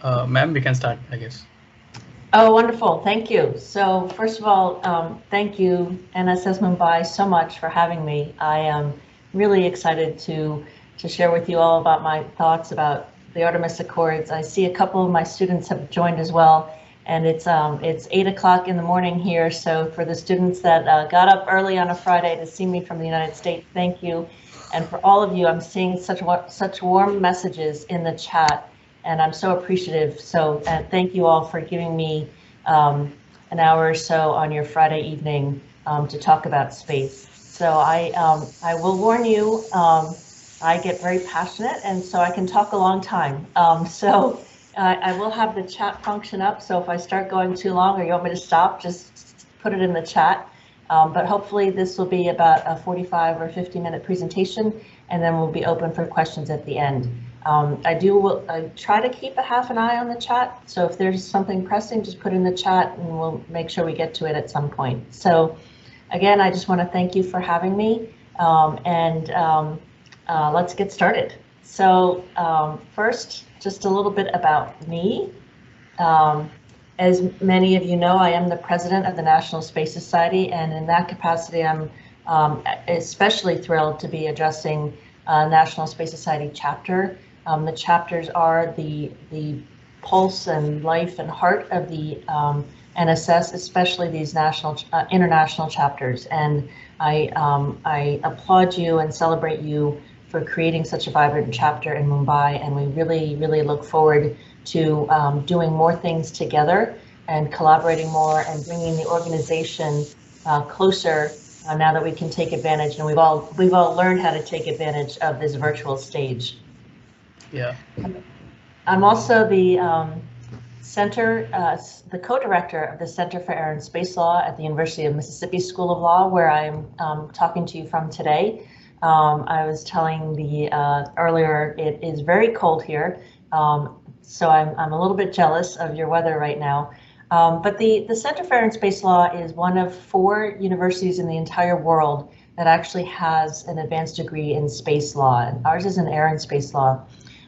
Ma'am, we can start, I guess. Oh, wonderful. Thank you. So first of all, thank you, NSS Mumbai, so much for having me. I am really excited to share with you all about my thoughts about the Artemis Accords. I see a couple of my students have joined as well, and it's 8 o'clock in the morning here. So for the students that got up early on a Friday to see me from the United States, thank you. And for all of you, I'm seeing such warm messages in the chat, and I'm so appreciative. So thank you all for giving me an hour or so on your Friday evening to talk about space. So I will warn you, I get very passionate, and so I can talk a long time. I will have the chat function up, so if I start going too long or you want me to stop, just put it in the chat. But hopefully this will be about a 45 or 50-minute presentation, and then we'll be open for questions at the end. I try to keep a half an eye on the chat, so if there's something pressing, just put in the chat and we'll make sure we get to it at some point. So again, I just want to thank you for having me, let's get started. So first, just a little bit about me. As many of you know, I am the president of the National Space Society, and in that capacity, I'm especially thrilled to be addressing National Space Society chapter. The chapters are the pulse and life and heart of the NSS, especially these international chapters. And I applaud you and celebrate you for creating such a vibrant chapter in Mumbai, and we really, really look forward to doing more things together and collaborating more and bringing the organization closer now that we can take advantage, and we've all learned how to take advantage of this virtual stage. Yeah. I'm also the the co-director of the Center for Air and Space Law at the University of Mississippi School of Law, where I'm talking to you from today. I was telling earlier, it is very cold here, so I'm a little bit jealous of your weather right now. But the Center for Air and Space Law is one of 4 universities in the entire world that actually has an advanced degree in space law. And ours is in air and space law.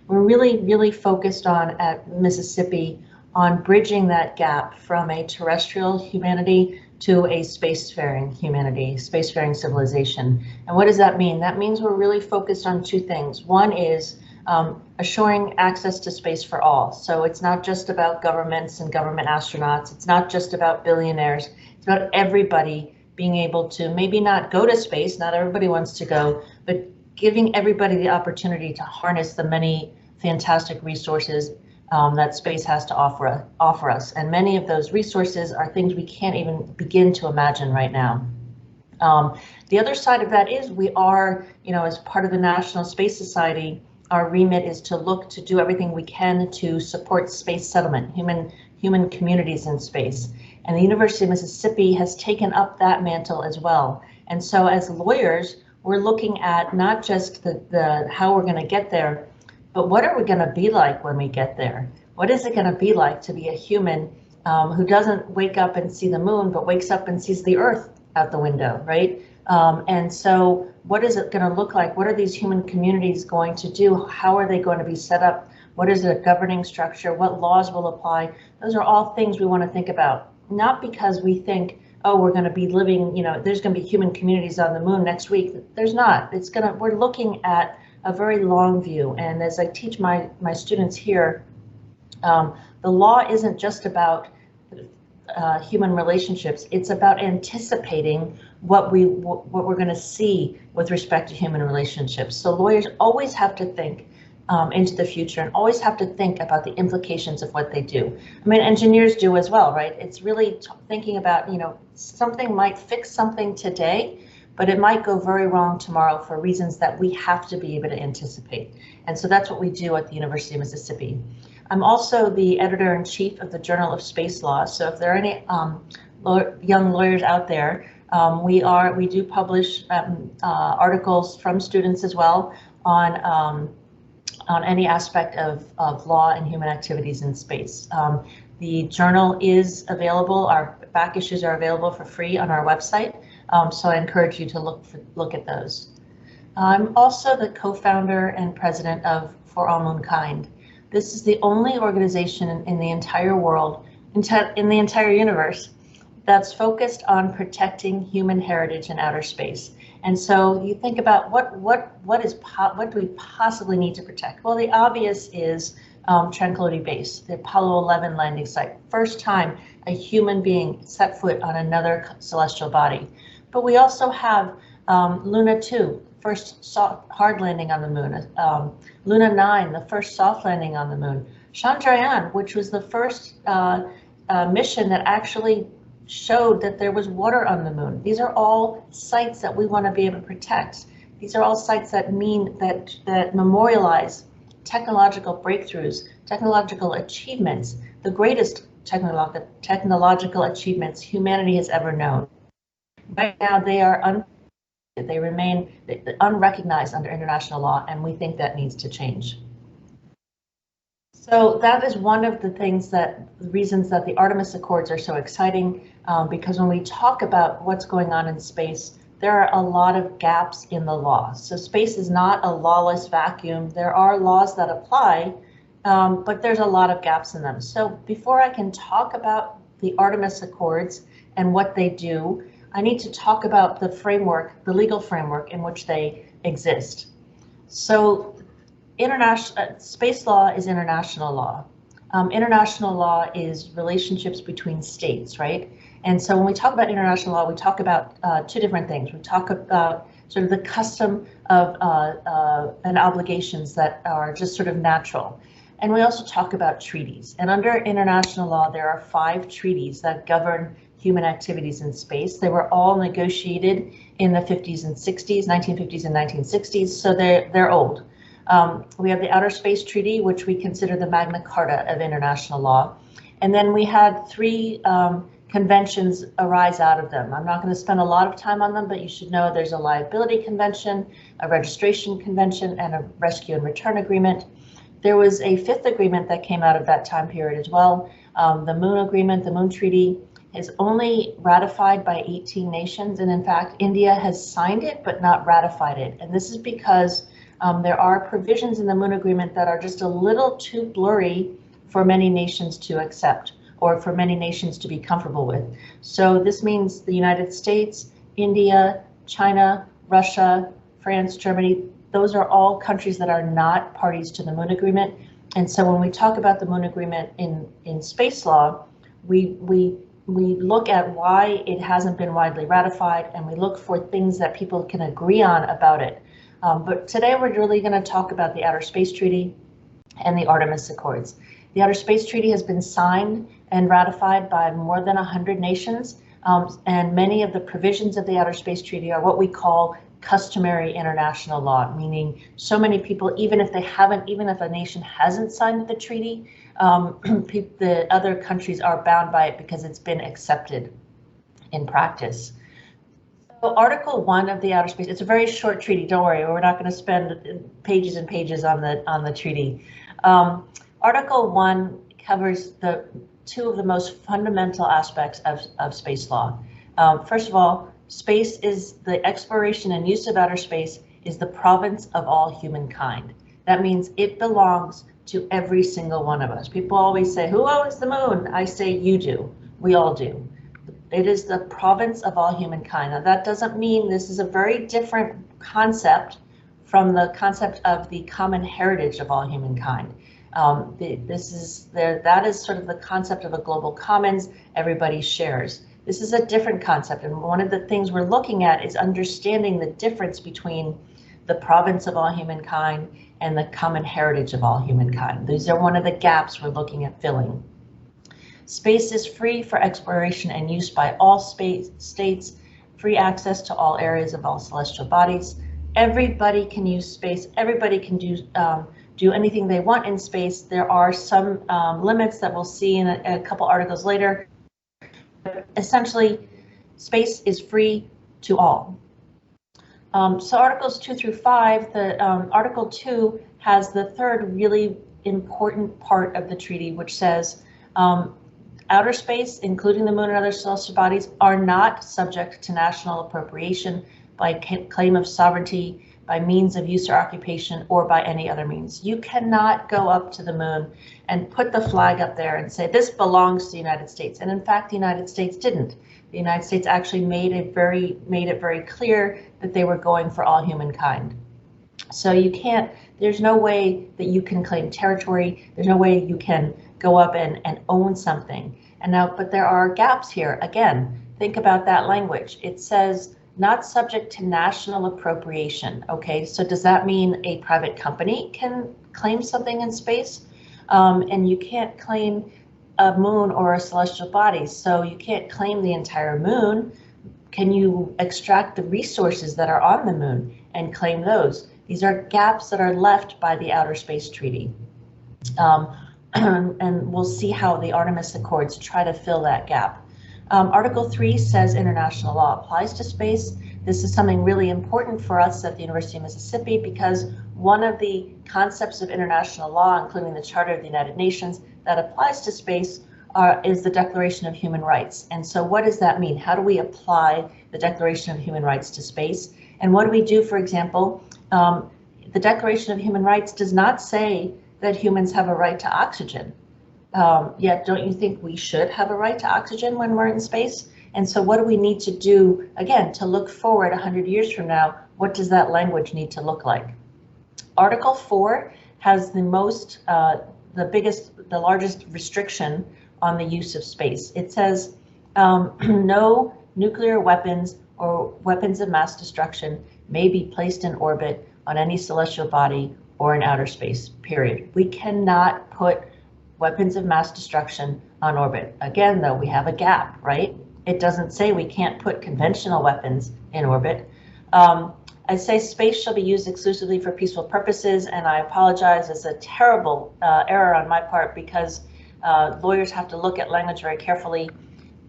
We're really, really focused at Mississippi on bridging that gap from a terrestrial humanity to a spacefaring humanity, spacefaring civilization. And what does that mean? That means we're really focused on 2 things. One is assuring access to space for all. So it's not just about governments and government astronauts. It's not just about billionaires. It's about everybody being able to maybe not go to space. Not everybody wants to go, but giving everybody the opportunity to harness the many fantastic resources that space has to offer us. And many of those resources are things we can't even begin to imagine right now. The other side of that is we are, as part of the National Space Society, our remit is to do everything we can to support space settlement, human communities in space. And the University of Mississippi has taken up that mantle as well. And so as lawyers, we're looking at not just the how we're going to get there, but what are we going to be like when we get there? What is it going to be like to be a human who doesn't wake up and see the moon, but wakes up and sees the Earth out the window, right? And so what is it going to look like? What are these human communities going to do? How are they going to be set up? What is their governing structure? What laws will apply? Those are all things we want to think about, not because we think, oh, we're going to be living, there's going to be human communities on the moon next week. There's not. We're looking at a very long view. And as I teach my students here, the law isn't just about human relationships. It's about anticipating what we're going to see with respect to human relationships. So lawyers always have to think into the future and always have to think about the implications of what they do. I mean, engineers do as well, right? It's really thinking about, something might fix something today, but it might go very wrong tomorrow for reasons that we have to be able to anticipate. And so that's what we do at the University of Mississippi. I'm also the editor-in-chief of the Journal of Space Law. So if there are any young lawyers out there, we do publish articles from students as well on any aspect of law and human activities in space. The journal is available. Our back issues are available for free on our website. So I encourage you to look at those. I'm also the co-founder and president of For All Moonkind. This is the only organization in the entire world, in the entire universe, that's focused on protecting human heritage in outer space. And so you think about what do we possibly need to protect? Well, the obvious is Tranquility Base, the Apollo 11 landing site. First time a human being set foot on another celestial body. But we also have Luna 2, first hard landing on the moon. Luna 9, the first soft landing on the moon. Chandrayaan, which was the first mission that actually showed that there was water on the moon. These are all sites that we want to be able to protect. These are all sites that mean that memorialize technological breakthroughs, technological achievements, the greatest technological achievements humanity has ever known. Right now, they remain unrecognized under international law, and we think that needs to change. So that is one of the reasons that the Artemis Accords are so exciting, because when we talk about what's going on in space, there are a lot of gaps in the law. So space is not a lawless vacuum. There are laws that apply, but there's a lot of gaps in them. So before I can talk about the Artemis Accords and what they do, I need to talk about the framework, the legal framework in which they exist. So space law is international law. International law is relationships between states, right? And so when we talk about international law, we talk about two different things. We talk about sort of the custom of and obligations that are just sort of natural. And we also talk about treaties. And under international law, there are 5 treaties that govern human activities in space. They were all negotiated in the 50s and 60s, 1950s and 1960s, so they're old. We have the Outer Space Treaty, which we consider the Magna Carta of international law. And then we had 3 conventions arise out of them. I'm not going to spend a lot of time on them, but you should know there's a liability convention, a registration convention, and a rescue and return agreement. There was a 5th agreement that came out of that time period as well. The Moon Agreement, the Moon Treaty, is only ratified by 18 nations. And in fact, India has signed it, but not ratified it. And this is because there are provisions in the Moon Agreement that are just a little too blurry for many nations to accept, or for many nations to be comfortable with. So this means the United States, India, China, Russia, France, Germany, those are all countries that are not parties to the Moon Agreement. And so when we talk about the Moon Agreement in space law, we look at why it hasn't been widely ratified, and we look for things that people can agree on about it. But today we're really going to talk about the Outer Space Treaty and the Artemis Accords. The Outer Space Treaty has been signed and ratified by more than 100 nations, and many of the provisions of the Outer Space Treaty are what we call customary international law, meaning so many people, even if a nation hasn't signed the treaty, the other countries are bound by it because it's been accepted in practice. So Article 1 of the Outer Space, it's a very short treaty, don't worry, we're not going to spend pages and pages on the treaty. Article 1 covers two of the most fundamental aspects of space law. First of all, space is the exploration and use of outer space is the province of all humankind. That means it belongs to every single one of us. People always say, who owns the moon? I say, you do. We all do. It is the province of all humankind. Now, that doesn't mean this is a very different concept from the concept of the common heritage of all humankind. That is sort of the concept of a global commons, everybody shares. This is a different concept, and one of the things we're looking at is understanding the difference between the province of all humankind and the common heritage of all humankind. These are one of the gaps we're looking at filling. Space is free for exploration and use by all states, free access to all areas of all celestial bodies. Everybody can use space, everybody can do anything they want in space. There are some limits that we'll see in a couple articles later. But essentially, space is free to all. So Articles 2 through 5, Article 2 has the third really important part of the treaty, which says outer space, including the moon and other celestial bodies, are not subject to national appropriation by claim of sovereignty by means of use or occupation or by any other means. You cannot go up to the moon and put the flag up there and say this belongs to the United States. And in fact, the United States didn't. The United States actually made it very clear that they were going for all humankind. So you can't, there's no way that you can claim territory. There's no way you can go up and own something. And now, but there are gaps here. Again, think about that language. It says not subject to national appropriation. Okay, so does that mean a private company can claim something in space? And you can't claim a moon or a celestial body, so you can't claim the entire moon. Can you extract the resources that are on the moon and claim those? These are gaps that are left by the Outer Space Treaty. And we'll see how the Artemis Accords try to fill that gap. Article 3 says international law applies to space. This is something really important for us at the University of Mississippi because one of the concepts of international law, including the Charter of the United Nations, that applies to space is the Declaration of Human Rights. And so what does that mean? How do we apply the Declaration of Human Rights to space? And what do we do, for example? The Declaration of Human Rights does not say that humans have a right to oxygen. Yet, don't you think we should have a right to oxygen when we're in space? And so what do we need to do, again, to look forward 100 years from now? What does that language need to look like? Article 4 has the largest restriction on the use of space. It says no nuclear weapons or weapons of mass destruction may be placed in orbit on any celestial body or in outer space, period. We cannot put weapons of mass destruction on orbit. Again, though, we have a gap, right? It doesn't say we can't put conventional weapons in orbit. I say space shall be used exclusively for peaceful purposes, and I apologize, it's a terrible error on my part because lawyers have to look at language very carefully.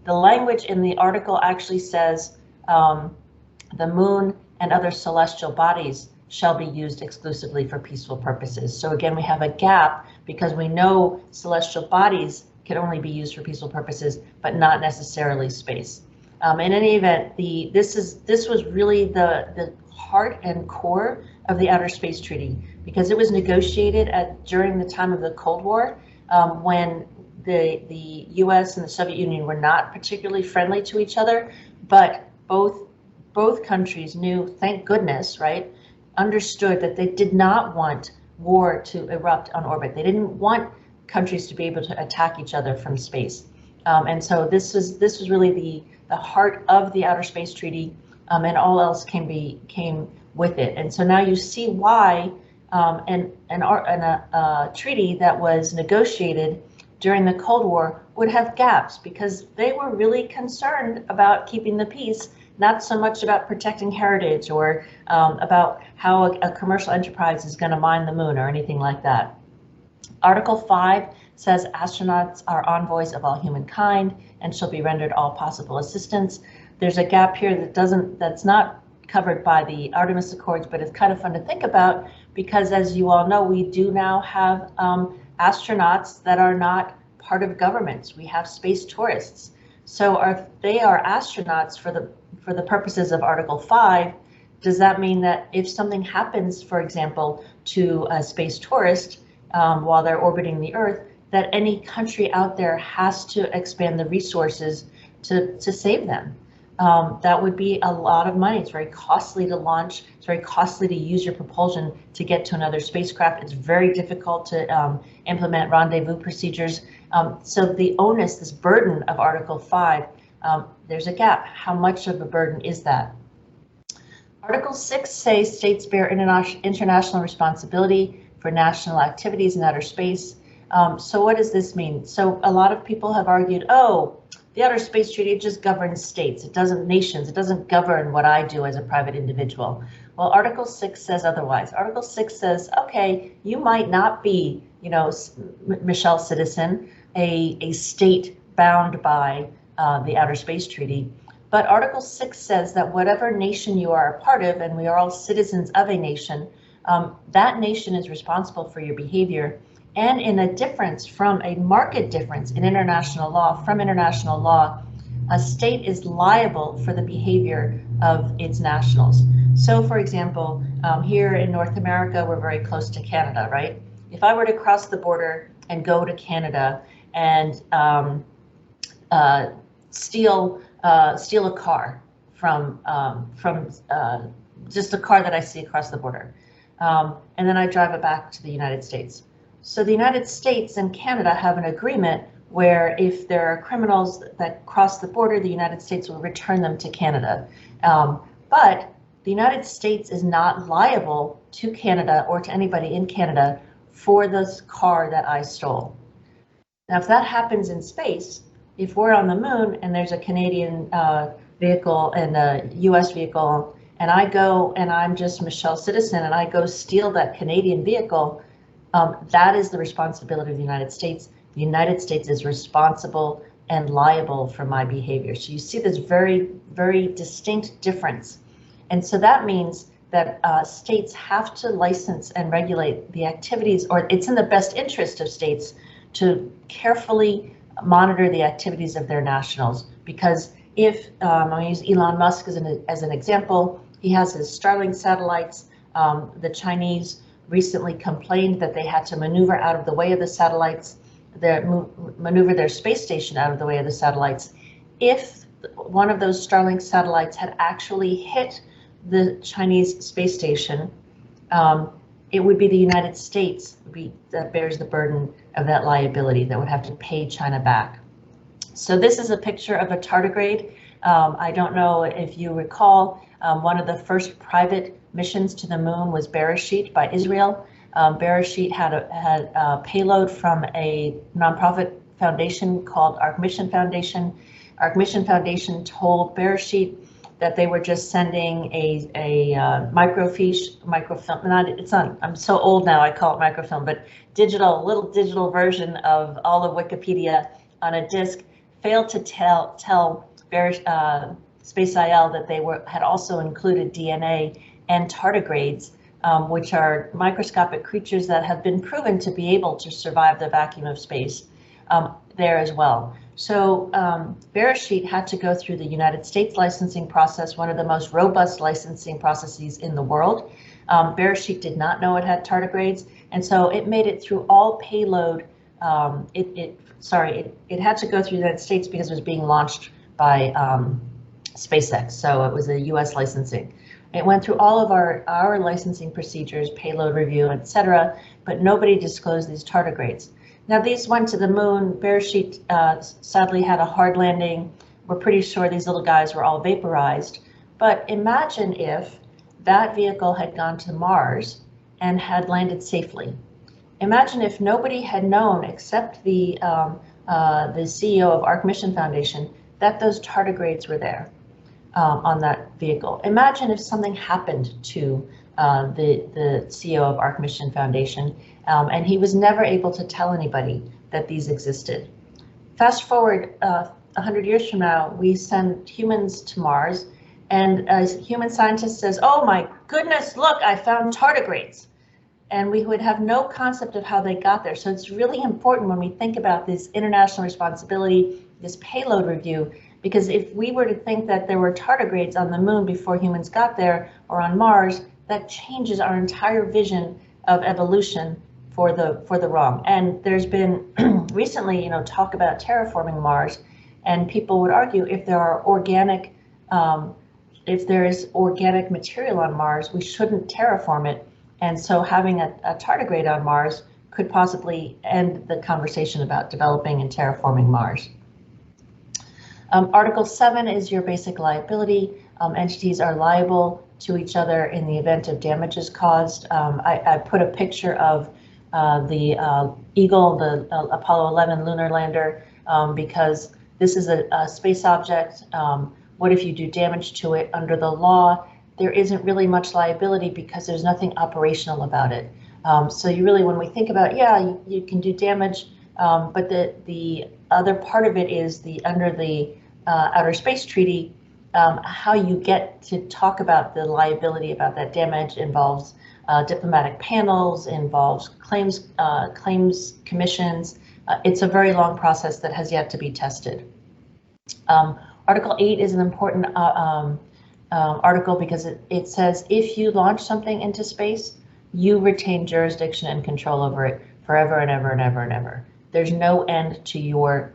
The language in the article actually says the moon and other celestial bodies shall be used exclusively for peaceful purposes. So again, we have a gap because we know celestial bodies can only be used for peaceful purposes, but not necessarily space. In any event, this was really the heart and core of the Outer Space Treaty because it was negotiated during the time of the Cold War when the U.S. and the Soviet Union were not particularly friendly to each other, but both countries knew, thank goodness, right, understood that they did not want war to erupt on orbit. They didn't want countries to be able to attack each other from space. And so this was really the heart of the Outer Space Treaty, and all else came with it. And so now you see why a treaty that was negotiated during the Cold War would have gaps because they were really concerned about keeping the peace, not so much about protecting heritage or about how a commercial enterprise is going to mine the moon or anything like that. Article 5 says astronauts are envoys of all humankind and shall be rendered all possible assistance. There's a gap here that's not covered by the Artemis Accords, but it's kind of fun to think about because, as you all know, we do now have astronauts that are not part of governments. We have space tourists. So they are astronauts for the purposes of Article 5. Does that mean that if something happens, for example, to a space tourist while they're orbiting the Earth, that any country out there has to expand the resources to save them? That would be a lot of money. It's very costly to launch. It's very costly to use your propulsion to get to another spacecraft. It's very difficult to implement rendezvous procedures. So the onus, this burden of Article 5, there's a gap. How much of a burden is that? Article 6 says states bear international responsibility for national activities in outer space. So what does this mean? So a lot of people have argued, oh, the Outer Space Treaty just governs states. It doesn't nations. It doesn't govern what I do as a private individual. Well, Article 6 says otherwise. Article 6 says, okay, you might not be, Michelle citizen, a state bound by the Outer Space Treaty. But Article 6 says that whatever nation you are a part of, and we are all citizens of a nation, that nation is responsible for your behavior. And in a difference from a marked difference in international law, a state is liable for the behavior of its nationals. So for example, here in North America, we're very close to Canada, right? If I were to cross the border and go to Canada and steal a car from just a car that I see across the border, and then I drive it back to the United States. So the United States and Canada have an agreement where if there are criminals that cross the border, the United States will return them to Canada. But the United States is not liable to Canada or to anybody in Canada for this car that I stole. Now, if that happens in space, if we're on the moon and there's a Canadian vehicle and a US vehicle, and I go and I'm just Michelle Citizen and I go steal that Canadian vehicle, that is the responsibility of the United States. The United States is responsible and liable for my behavior. So you see this very, very distinct difference. And so that means that states have to license and regulate the activities, or it's in the best interest of states to carefully monitor the activities of their nationals. Because if, I'm going to use Elon Musk as an example, he has his Starlink satellites. The Chinese recently complained that they had to maneuver out of the way of the satellites, maneuver their space station out of the way of the satellites. If one of those Starlink satellites had actually hit the Chinese space station, it would be the United States that bears the burden of that liability, that would have to pay China back. So this is a picture of a tardigrade. I don't know if you recall, one of the first private missions to the moon was Bereshit by Israel. Bereshit had a payload from a nonprofit foundation called Arc Mission Foundation. Arc Mission Foundation told Bereshit that they were just sending a microfilm. I'm so old now, I call it microfilm, but little digital version of all of Wikipedia on a disk. Failed to tell Space IL that they had also included DNA and tardigrades, which are microscopic creatures that have been proven to be able to survive the vacuum of space there as well. So Bereshit had to go through the United States licensing process, one of the most robust licensing processes in the world. Bereshit did not know it had tardigrades, and so it made it through all payload. It had to go through the United States because it was being launched by SpaceX, so it was a US licensing. It went through all of our licensing procedures, payload review, etc., but nobody disclosed these tardigrades. Now these went to the moon. Bereshit sadly had a hard landing. We're pretty sure these little guys were all vaporized, but imagine if that vehicle had gone to Mars and had landed safely. Imagine if nobody had known except the CEO of Arc Mission Foundation that those tardigrades were there on that vehicle. Imagine if something happened to the CEO of Arc Mission Foundation and he was never able to tell anybody that these existed. Fast forward 100 years from now, we send humans to Mars, and a human scientist says, "Oh my goodness, look, I found tardigrades." And we would have no concept of how they got there. So it's really important when we think about this international responsibility, this payload review, because if we were to think that there were tardigrades on the moon before humans got there, or on Mars, that changes our entire vision of evolution for the wrong. And there's been recently, talk about terraforming Mars, and people would argue if there is organic material on Mars, we shouldn't terraform it. And so having a tardigrade on Mars could possibly end the conversation about developing and terraforming Mars. Article 7 is your basic liability. Entities are liable to each other in the event of damages caused. I put a picture of the Eagle, the Apollo 11 lunar lander, because this is a space object. What if you do damage to it? Under the law, there isn't really much liability because there's nothing operational about it. So you really, when we think about, you can do damage, but the other part of it is under the Outer Space Treaty, how you get to talk about the liability about that damage involves diplomatic panels, involves claims commissions. It's a very long process that has yet to be tested. Article 8 is an important article because it says if you launch something into space, you retain jurisdiction and control over it forever and ever and ever and ever. There's no end to your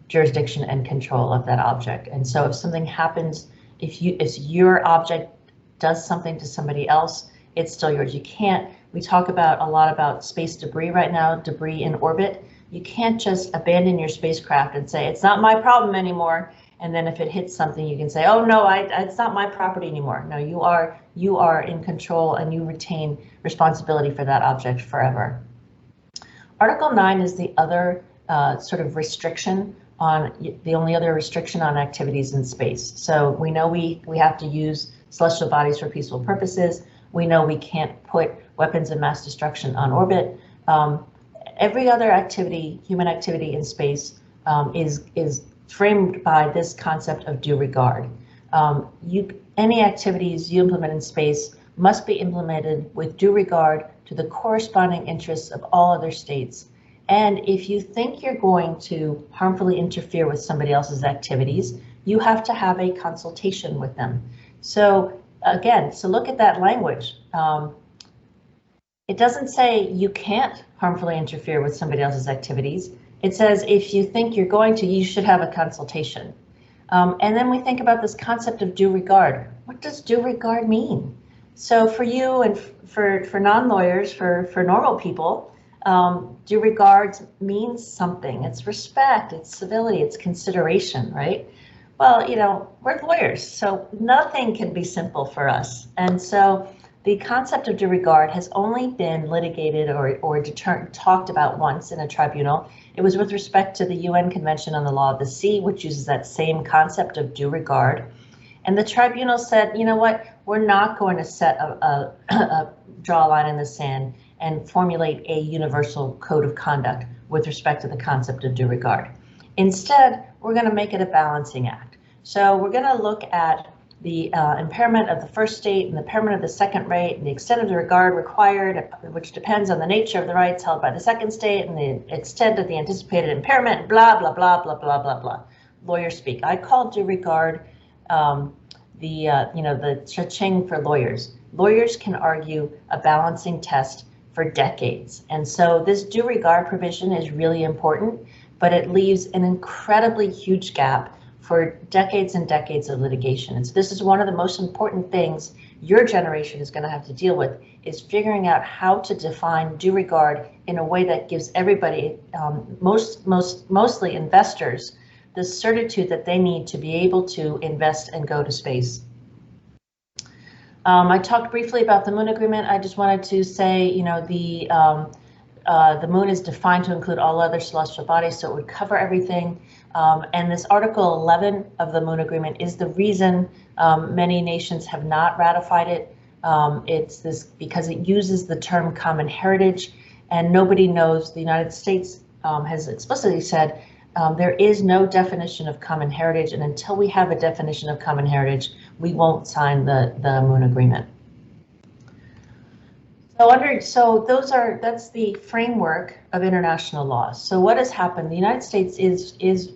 jurisdiction and control of that object. And so if something happens, if your object does something to somebody else, it's still yours. You can't, we talk about a lot about space debris right now, debris in orbit. You can't just abandon your spacecraft and say, it's not my problem anymore. And then if it hits something, you can say, oh no, it's not my property anymore. No, you are in control and you retain responsibility for that object forever. Article 9 is the other sort of restriction on, the only other restriction on activities in space. So we know we have to use celestial bodies for peaceful purposes. We know we can't put weapons of mass destruction on orbit. Every other activity, human activity in space, is framed by this concept of due regard. Any activities you implement in space must be implemented with due regard to the corresponding interests of all other states. And if you think you're going to harmfully interfere with somebody else's activities, you have to have a consultation with them. So again, so look at that language. It doesn't say you can't harmfully interfere with somebody else's activities. It says if you think you're going to, you should have a consultation. And then we think about this concept of due regard. What does due regard mean? So for you and for non-lawyers, for normal people, due regard means something. It's respect, it's civility, it's consideration, right? Well, you know, we're lawyers, so nothing can be simple for us. And so the concept of due regard has only been litigated or talked about once in a tribunal. It was with respect to the UN Convention on the Law of the Sea, which uses that same concept of due regard. And the tribunal said, you know what, we're not going to set draw a line in the sand and formulate a universal code of conduct with respect to the concept of due regard. Instead, we're going to make it a balancing act. So we're going to look at the impairment of the first state and the impairment of the second right and the extent of the regard required, which depends on the nature of the rights held by the second state and the extent of the anticipated impairment, blah, blah, blah, blah, blah, blah, blah. Lawyer speak. I call due regard the cha-ching for lawyers. Lawyers can argue a balancing test for decades. And so this due regard provision is really important, but it leaves an incredibly huge gap for decades and decades of litigation. And so this is one of the most important things your generation is going to have to deal with, is figuring out how to define due regard in a way that gives everybody, mostly investors, the certitude that they need to be able to invest and go to space. I talked briefly about the Moon Agreement. I just wanted to say, you know, the Moon is defined to include all other celestial bodies, so it would cover everything. And this Article 11 of the Moon Agreement is the reason many nations have not ratified it. It's this because it uses the term common heritage, and nobody knows. The United States has explicitly said there is no definition of common heritage, and until we have a definition of common heritage, we won't sign the Moon Agreement. That's the framework of international law. So what has happened? The United States is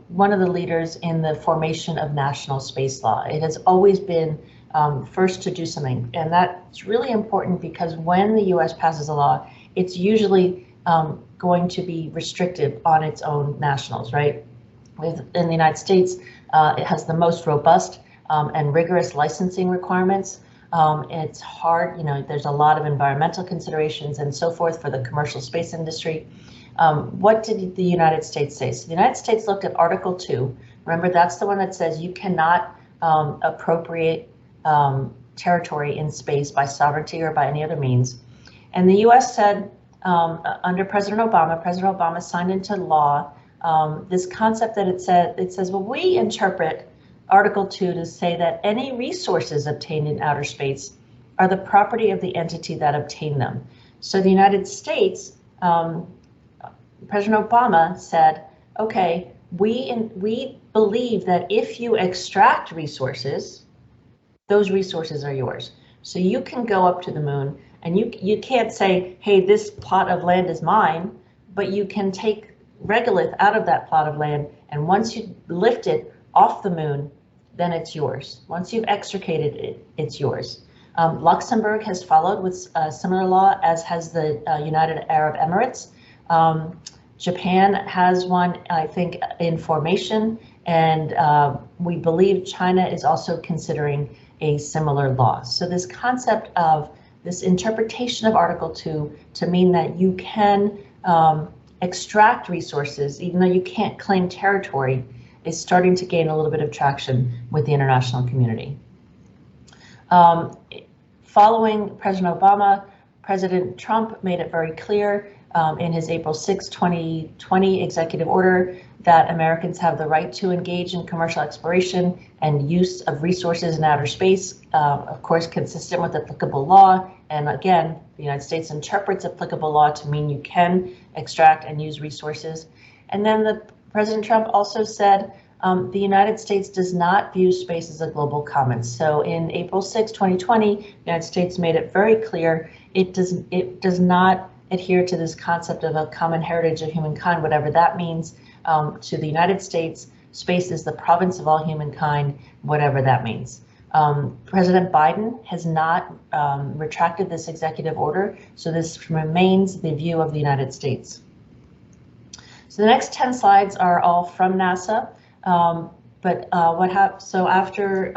one of the leaders in the formation of national space law. It has always been first to do something, and that's really important because when the U.S. passes a law, it's usually going to be restrictive on its own nationals, right? In the United States, it has the most robust and rigorous licensing requirements. It's hard, you know, there's a lot of environmental considerations and so forth for the commercial space industry. What did the United States say? So the United States looked at Article 2. Remember, that's the one that says you cannot appropriate territory in space by sovereignty or by any other means. And the US said, under President Obama signed into law this concept that it says, well, we interpret Article 2 to say that any resources obtained in outer space are the property of the entity that obtained them. So the United States, President Obama said, okay, we believe that if you extract resources, those resources are yours. So you can go up to the moon and you can't say, hey, this plot of land is mine, but you can take regolith out of that plot of land, and once you lift it off the moon, then it's yours. Once you've extricated it, it's yours. Luxembourg has followed with a similar law, as has the United Arab Emirates. Japan has one, I think, in formation, and we believe China is also considering a similar law. So this concept of this interpretation of Article 2 to mean that you can extract resources, even though you can't claim territory, is starting to gain a little bit of traction with the international community. Following President Obama, President Trump made it very clear in his April 6, 2020 executive order that Americans have the right to engage in commercial exploration and use of resources in outer space, of course, consistent with applicable law. And again, the United States interprets applicable law to mean you can extract and use resources. And then President Trump also said the United States does not view space as a global commons. So in April 6, 2020, the United States made it very clear it does not adhere to this concept of a common heritage of humankind, whatever that means. To the United States, space is the province of all humankind, whatever that means. President Biden has not retracted this executive order, so this remains the view of the United States. So the next 10 slides are all from NASA, so after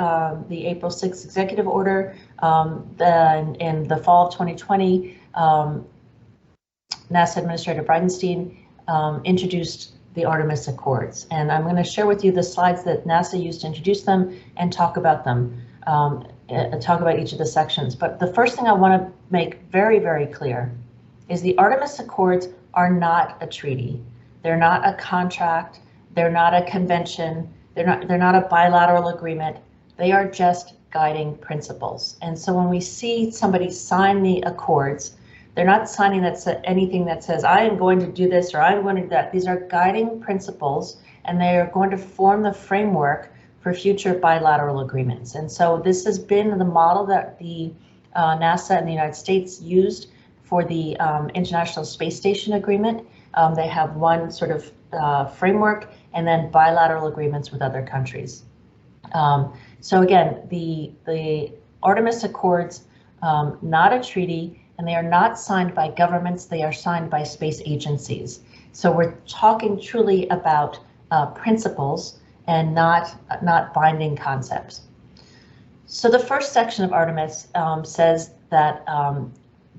the April 6th executive order, then in the fall of 2020, NASA Administrator Bridenstine introduced the Artemis Accords, and I'm going to share with you the slides that NASA used to introduce them and talk about them, talk about each of the sections. But the first thing I want to make very, very clear is the Artemis Accords are not a treaty. They're not a contract. They're not a convention. They're not a bilateral agreement. They are just guiding principles. And so when we see somebody sign the Accords, they're not signing anything that says, I am going to do this or I'm going to do that. These are guiding principles, and they are going to form the framework for future bilateral agreements. And so this has been the model that the NASA and the United States used for the International Space Station Agreement. They have one sort of framework and then bilateral agreements with other countries. So again, the Artemis Accords, not a treaty, and they are not signed by governments, they are signed by space agencies. So we're talking truly about principles and not binding concepts. So the first section of Artemis says that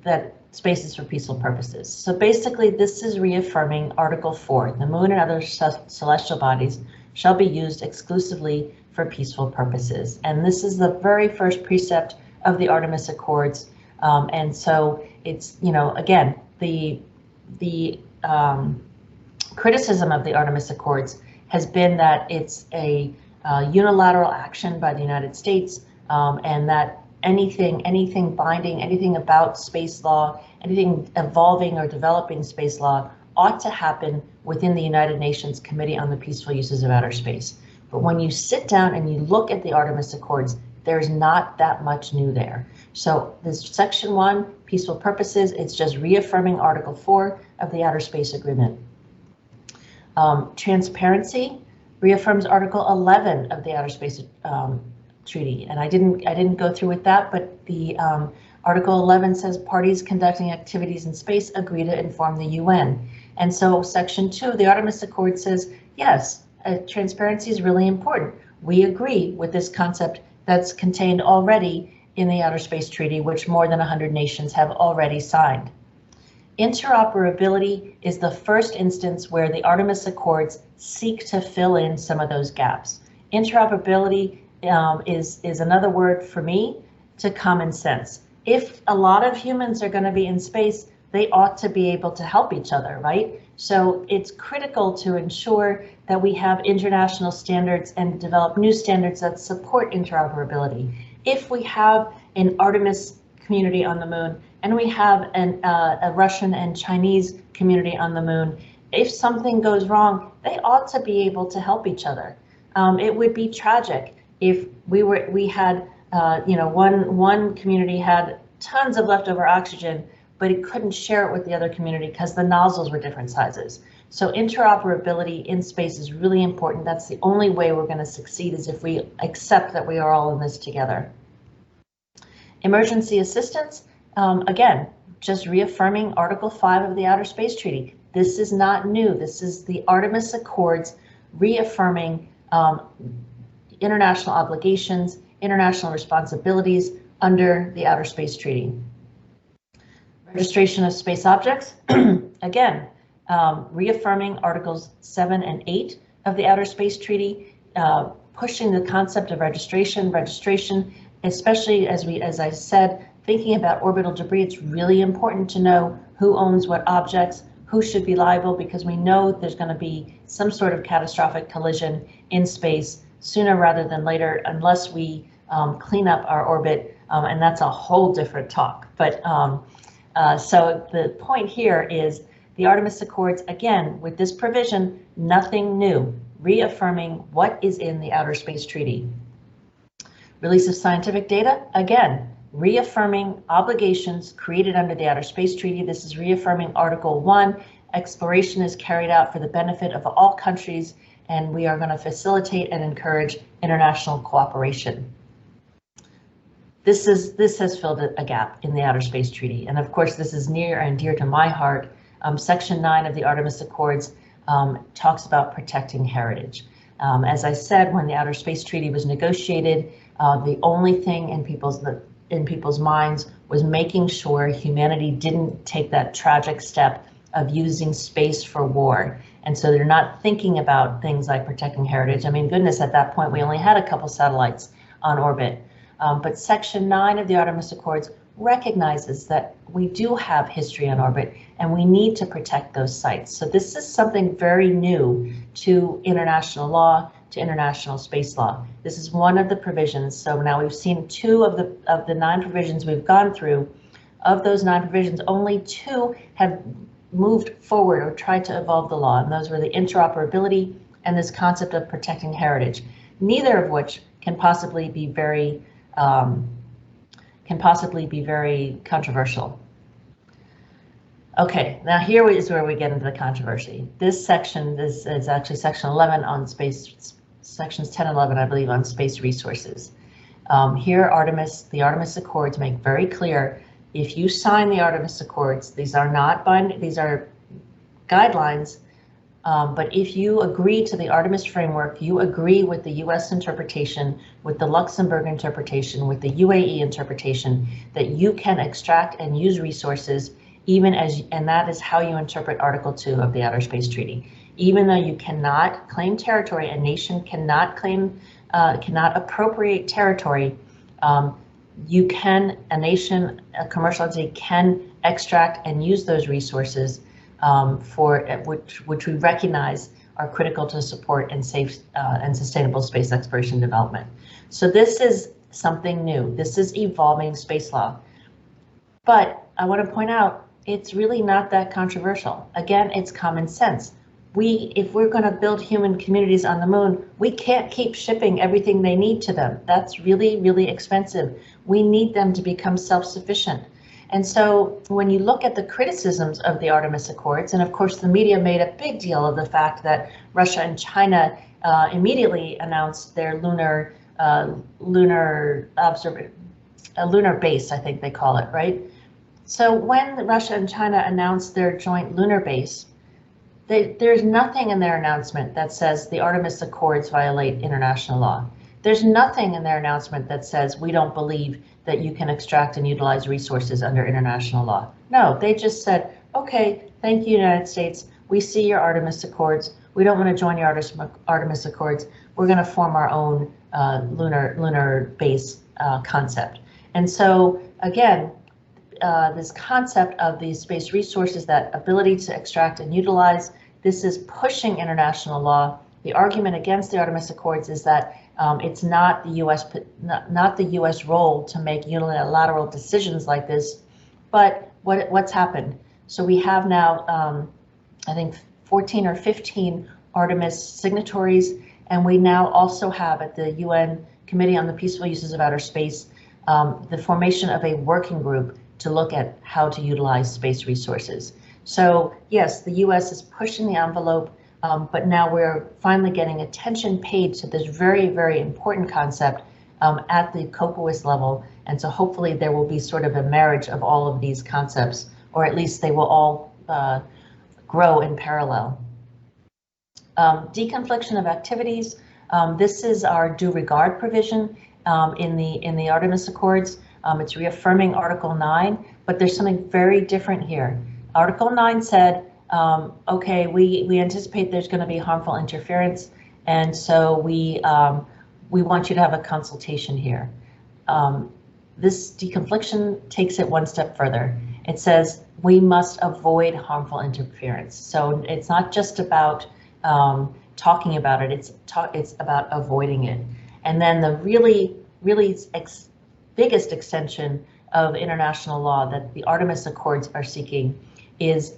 that space is for peaceful purposes. So basically this is reaffirming Article 4, the moon and other celestial bodies shall be used exclusively for peaceful purposes. And this is the very first precept of the Artemis Accords. And so it's, again, the criticism of the Artemis Accords has been that it's a unilateral action by the United States, and that anything binding, anything about space law, anything evolving or developing space law ought to happen within the United Nations Committee on the Peaceful Uses of Outer Space. But when you sit down and you look at the Artemis Accords, there's not that much new there. So this section 1, peaceful purposes, it's just reaffirming Article 4 of the Outer Space Agreement. Transparency reaffirms Article 11 of the Outer Space Treaty, and I didn't go through with that, but the Article 11 says parties conducting activities in space agree to inform the UN. And so Section 2 of the Artemis Accord says, yes, transparency is really important. We agree with this concept that's contained already in the Outer Space Treaty, which more than 100 nations have already signed. Interoperability is the first instance where the Artemis Accords seek to fill in some of those gaps. Interoperability is another word for me to common sense. If a lot of humans are going to be in space, they ought to be able to help each other, right? So it's critical to ensure that we have international standards and develop new standards that support interoperability. If we have an Artemis community on the moon and we have a Russian and Chinese community on the moon, if something goes wrong, they ought to be able to help each other. It would be tragic if we had one community had tons of leftover oxygen but it couldn't share it with the other community because the nozzles were different sizes. So interoperability in space is really important. That's the only way we're going to succeed, is if we accept that we are all in this together. Emergency assistance, again, just reaffirming Article 5 of the Outer Space Treaty. This is not new. This is the Artemis Accords reaffirming international obligations, international responsibilities under the Outer Space Treaty. Registration of space objects, again, reaffirming Articles 7 and 8 of the Outer Space Treaty, pushing the concept of registration, especially as I said, thinking about orbital debris. It's really important to know who owns what objects, who should be liable, because we know there's going to be some sort of catastrophic collision in space sooner rather than later, unless we clean up our orbit, and that's a whole different talk. But so the point here is the Artemis Accords, again, with this provision, nothing new, reaffirming what is in the Outer Space Treaty. Release of scientific data, again, reaffirming obligations created under the Outer Space Treaty. This is reaffirming Article 1. Exploration is carried out for the benefit of all countries, and we are going to facilitate and encourage international cooperation. This has filled a gap in the Outer Space Treaty, and of course this is near and dear to my heart. Section 9 of the Artemis Accords talks about protecting heritage. As I said, when the Outer Space Treaty was negotiated, the only thing in people's minds was making sure humanity didn't take that tragic step of using space for war. And so they're not thinking about things like protecting heritage. I mean, goodness, at that point, we only had a couple satellites on orbit. But Section 9 of the Artemis Accords recognizes that we do have history on orbit and we need to protect those sites. So this is something very new to international law, to international space law. This is one of the provisions. So now we've seen 2 of the 9 provisions we've gone through. Of those 9 provisions, only 2 have moved forward or tried to evolve the law, and those were the interoperability and this concept of protecting heritage, neither of which can possibly be very controversial. Okay, now here is where we get into the controversy. This section is actually section 11 on space, sections 10 and 11, I believe, on space resources. Here, the Artemis Accords make very clear, if you sign the Artemis Accords, these are not binding, these are guidelines, but if you agree to the Artemis framework, you agree with the US interpretation, with the Luxembourg interpretation, with the UAE interpretation, that you can extract and use resources, and that is how you interpret Article 2 of the Outer Space Treaty. Even though you cannot claim territory, a nation cannot appropriate territory, a commercial entity can extract and use those resources which we recognize are critical to support and safe and sustainable space exploration development. So this is something new. This is evolving space law. But I want to point out, it's really not that controversial. Again, it's common sense. If we're going to build human communities on the moon, we can't keep shipping everything they need to them. That's really, really expensive. We need them to become self-sufficient. And so when you look at the criticisms of the Artemis Accords, and of course the media made a big deal of the fact that Russia and China immediately announced their lunar base, I think they call it, right? So when Russia and China announced their joint lunar base, there's nothing in their announcement that says the Artemis Accords violate international law. There's nothing in their announcement that says we don't believe that you can extract and utilize resources under international law. No, they just said, okay, thank you, United States. We see your Artemis Accords. We don't want to join your Artemis Accords. We're going to form our own lunar base concept. And so again, this concept of these space resources, that ability to extract and utilize, this is pushing international law. The argument against the Artemis Accords is that it's not the U.S. role to make unilateral decisions like this. But what's happened? So we have now, I think, 14 or 15 Artemis signatories, and we now also have at the UN Committee on the Peaceful Uses of Outer Space the formation of a working group to look at how to utilize space resources. So yes, the US is pushing the envelope, but now we're finally getting attention paid to this very, very important concept at the COPOIS level. And so hopefully there will be sort of a marriage of all of these concepts, or at least they will all grow in parallel. Deconfliction of activities. This is our due regard provision in the Artemis Accords. It's reaffirming Article 9, but there's something very different here. Article 9 said, okay, we anticipate there's going to be harmful interference, and so we want you to have a consultation here. This deconfliction takes it one step further. It says we must avoid harmful interference. So it's not just about talking about it, it's about avoiding it. And then the really biggest extension of international law that the Artemis Accords are seeking is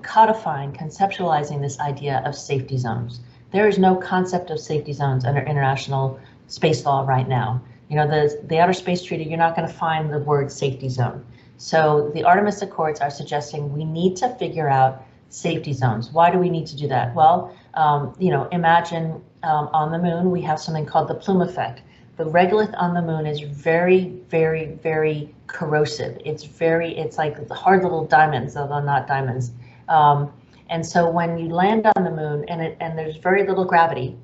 codifying, conceptualizing this idea of safety zones. There is no concept of safety zones under international space law right now. You know, the Outer Space Treaty, you're not going to find the word safety zone. So the Artemis Accords are suggesting we need to figure out safety zones. Why do we need to do that? Well, you know, imagine on the moon, we have something called the plume effect. The regolith on the moon is very, very, very corrosive. It's like the hard little diamonds, although not diamonds. And so when you land on the moon, and there's very little gravity,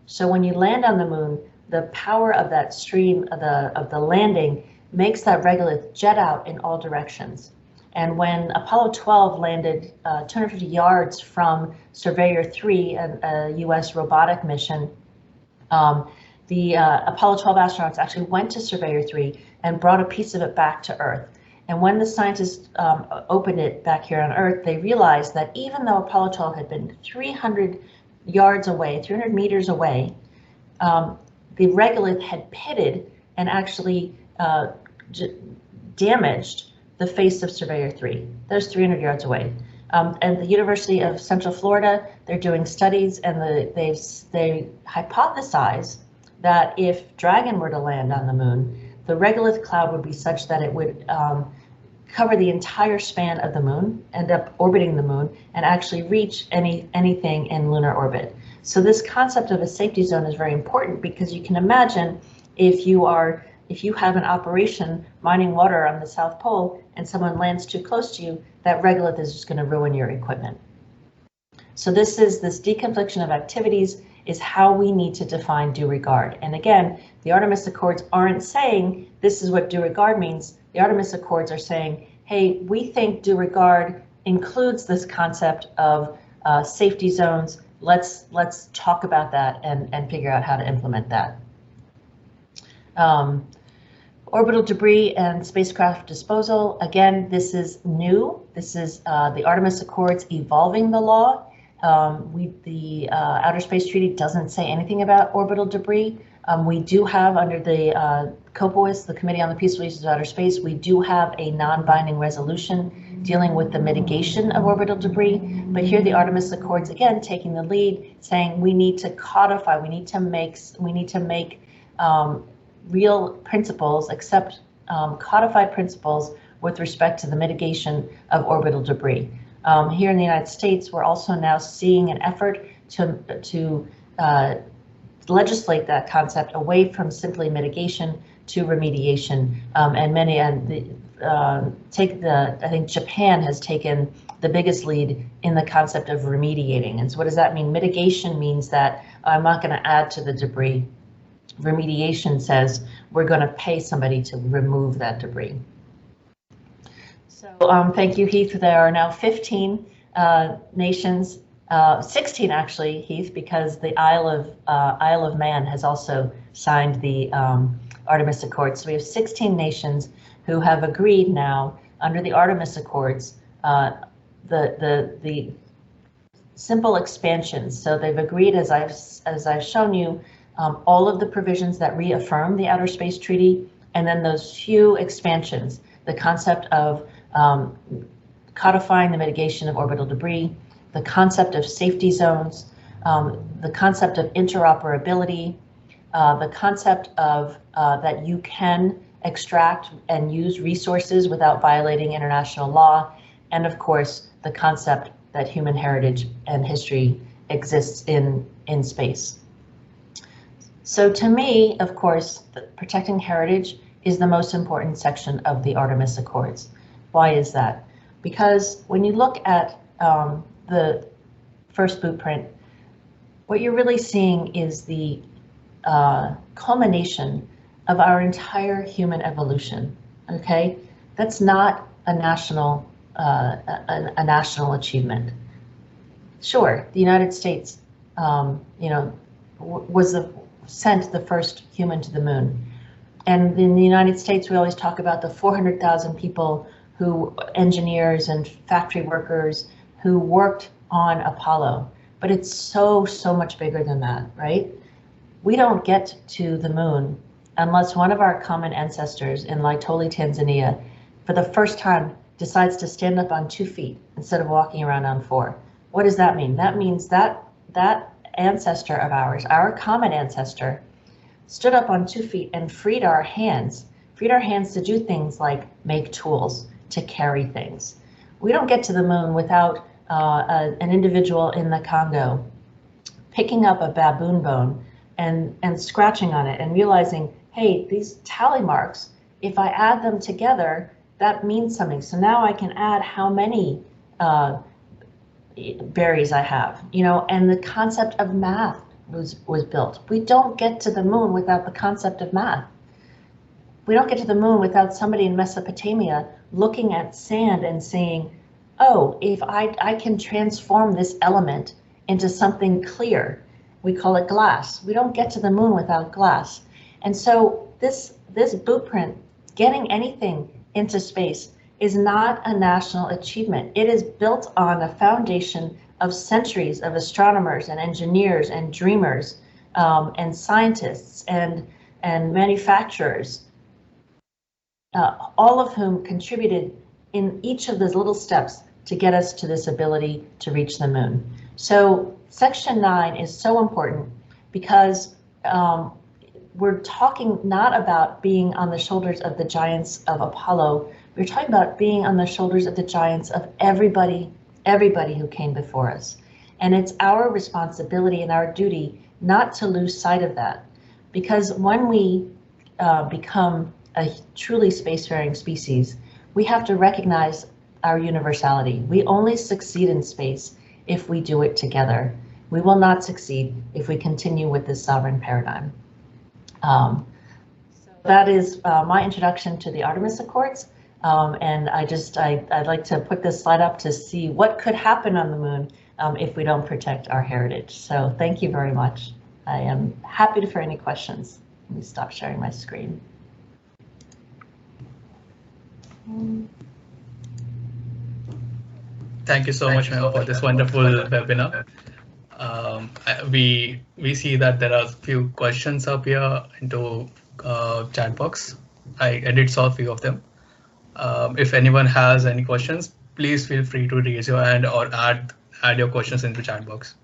so when you land on the moon, the power of that stream of the landing makes that regolith jet out in all directions. And when Apollo 12 landed 250 yards from Surveyor 3, a US robotic mission, the Apollo 12 astronauts actually went to Surveyor 3 and brought a piece of it back to Earth. And when the scientists opened it back here on Earth, they realized that even though Apollo 12 had been 300 yards away, 300 meters away, the regolith had pitted and actually damaged the face of Surveyor 3. That's 300 yards away. And the University of Central Florida, they're doing studies, and they hypothesize that if Dragon were to land on the moon, the regolith cloud would be such that it would cover the entire span of the moon, end up orbiting the moon, and actually reach anything in lunar orbit. So this concept of a safety zone is very important, because you can imagine if you have an operation mining water on the South Pole and someone lands too close to you, that regolith is just going to ruin your equipment. So this deconfliction of activities is how we need to define due regard. And again, the Artemis Accords aren't saying this is what due regard means. The Artemis Accords are saying, hey, we think due regard includes this concept of safety zones. Let's talk about that and figure out how to implement that. Orbital debris and spacecraft disposal. Again, this is new. This is the Artemis Accords evolving the law. The Outer Space Treaty doesn't say anything about orbital debris. We do have under the COPOIS, the Committee on the Peaceful Use of Outer Space, we do have a non-binding resolution dealing with the mitigation of orbital debris. But here the Artemis Accords, again, taking the lead, saying we need to codify, we need to make real principles, accept codified principles with respect to the mitigation of orbital debris. Here in the United States, we're also now seeing an effort to legislate that concept away from simply mitigation to remediation, I think Japan has taken the biggest lead in the concept of remediating. And so what does that mean? Mitigation means that I'm not going to add to the debris. Remediation says we're going to pay somebody to remove that debris. So thank you, Heath. There are now 15 nations, 16 actually, Heath, because the Isle of Man has also signed the Artemis Accords. So we have 16 nations who have agreed now under the Artemis Accords the simple expansions. So they've agreed, as I've shown you, all of the provisions that reaffirm the Outer Space Treaty, and then those few expansions, the concept of codifying the mitigation of orbital debris, the concept of safety zones, the concept of interoperability, the concept of that you can extract and use resources without violating international law, and of course, the concept that human heritage and history exists in space. So to me, of course, protecting heritage is the most important section of the Artemis Accords. Why is that? Because when you look at the first blueprint, what you're really seeing is the culmination of our entire human evolution. Okay, that's not a national achievement. Sure, the United States, sent the first human to the moon. And in the United States, we always talk about the 400,000 people engineers and factory workers who worked on Apollo. But it's so much bigger than that, right? We don't get to the moon unless one of our common ancestors in Laetoli, Tanzania, for the first time decides to stand up on 2 feet instead of walking around on 4. What does that mean? That means that ancestor of ours, our common ancestor, stood up on 2 feet and freed our hands to do things like make tools, to carry things. We don't get to the moon without an individual in the Congo picking up a baboon bone and scratching on it and realizing, hey, these tally marks, if I add them together, that means something. So now I can add how many berries I have, and the concept of math was built. We don't get to the moon without the concept of math. We don't get to the moon without somebody in Mesopotamia looking at sand and saying, oh, if I can transform this element into something clear, we call it glass. We don't get to the moon without glass. And so this blueprint, getting anything into space, is not a national achievement. It is built on a foundation of centuries of astronomers and engineers and dreamers and scientists and manufacturers, all of whom contributed in each of those little steps to get us to this ability to reach the moon. So Section 9 is so important because we're talking not about being on the shoulders of the giants of Apollo. We're talking about being on the shoulders of the giants of everybody who came before us. And it's our responsibility and our duty not to lose sight of that. Because when we become a truly spacefaring species, we have to recognize our universality. We only succeed in space if we do it together. We will not succeed if we continue with this sovereign paradigm. So that is my introduction to the Artemis Accords. And I'd like to put this slide up to see what could happen on the moon if we don't protect our heritage. So thank you very much. I am happy for any questions. Let me stop sharing my screen. Thank you so much, Mel, for this wonderful webinar. We see that there are a few questions up here into chat box. I did saw a few of them. If anyone has any questions, please feel free to raise your hand or add your questions into chat box.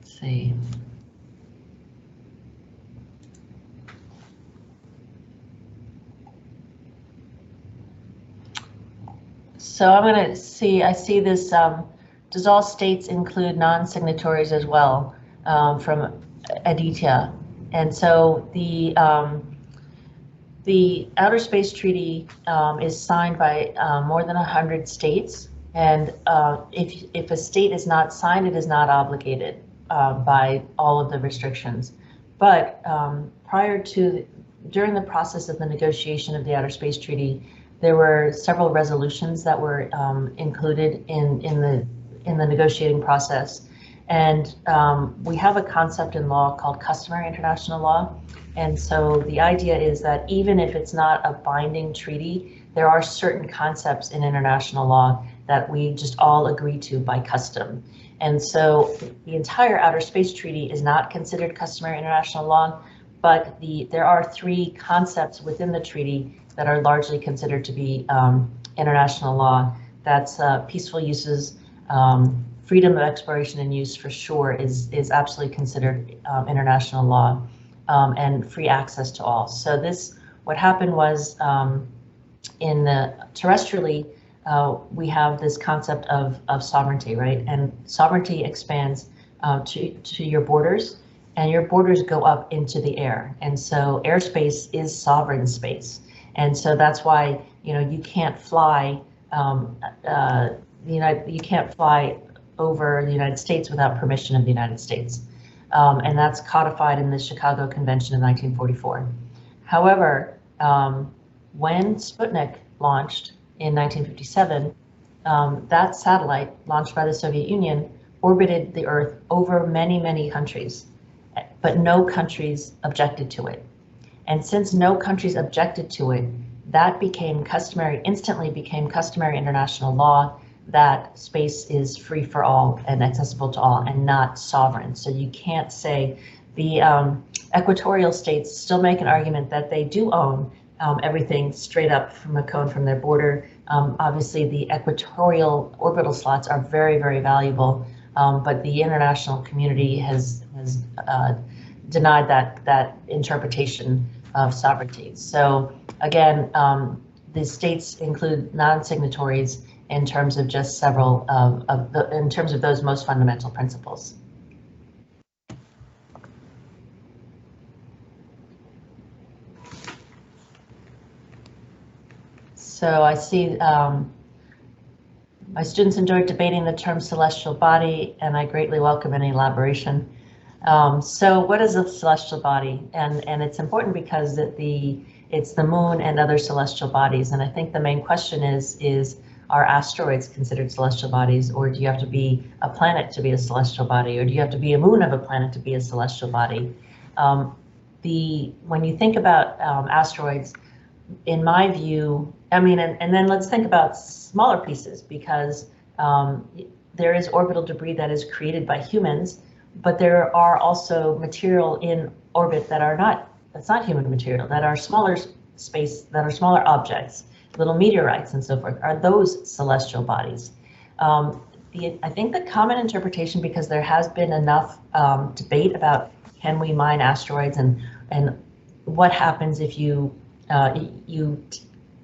Let's see. So I'm going to see, I see this, does all states include non-signatories as well, from Aditya. And so the Outer Space Treaty is signed by more than 100 states. And if a state is not signed, it is not obligated by all of the restrictions. But during the process of the negotiation of the Outer Space Treaty, there were several resolutions that were included in the negotiating process. And we have a concept in law called customary international law. And so the idea is that even if it's not a binding treaty, there are certain concepts in international law that we just all agree to by custom. And so the entire Outer Space Treaty is not considered customary international law, but there are 3 concepts within the treaty that are largely considered to be international law. That's peaceful uses, freedom of exploration and use for sure is absolutely considered international law. and free access to all. So what happened was in the terrestrially, we have this concept of sovereignty, right? And sovereignty expands to your borders, and your borders go up into the air. And so airspace is sovereign space. And so that's why, you can't fly you can't fly over the United States without permission of the United States. And that's codified in the Chicago Convention of 1944. However, when Sputnik launched in 1957, that satellite launched by the Soviet Union orbited the Earth over many, many countries, but no countries objected to it. And since no countries objected to it, that instantly became customary international law that space is free for all and accessible to all and not sovereign. So you can't say the equatorial states still make an argument that they do own everything straight up from a cone from their border. Obviously, the equatorial orbital slots are very, very valuable, but the international community has denied that interpretation of sovereignty. So again, the states include non-signatories in terms of just several in terms of those most fundamental principles. So I see my students enjoyed debating the term celestial body, and I greatly welcome any elaboration. So what is a celestial body? And it's important because it's the moon and other celestial bodies. And I think the main question is are asteroids considered celestial bodies, or do you have to be a planet to be a celestial body, or do you have to be a moon of a planet to be a celestial body? When you think about asteroids, in my view, and then let's think about smaller pieces, because there is orbital debris that is created by humans, but there are also material in orbit that's not human material, that are smaller objects, little meteorites and so forth. Are those celestial bodies? I think the common interpretation, because there has been enough debate about can we mine asteroids and what happens if you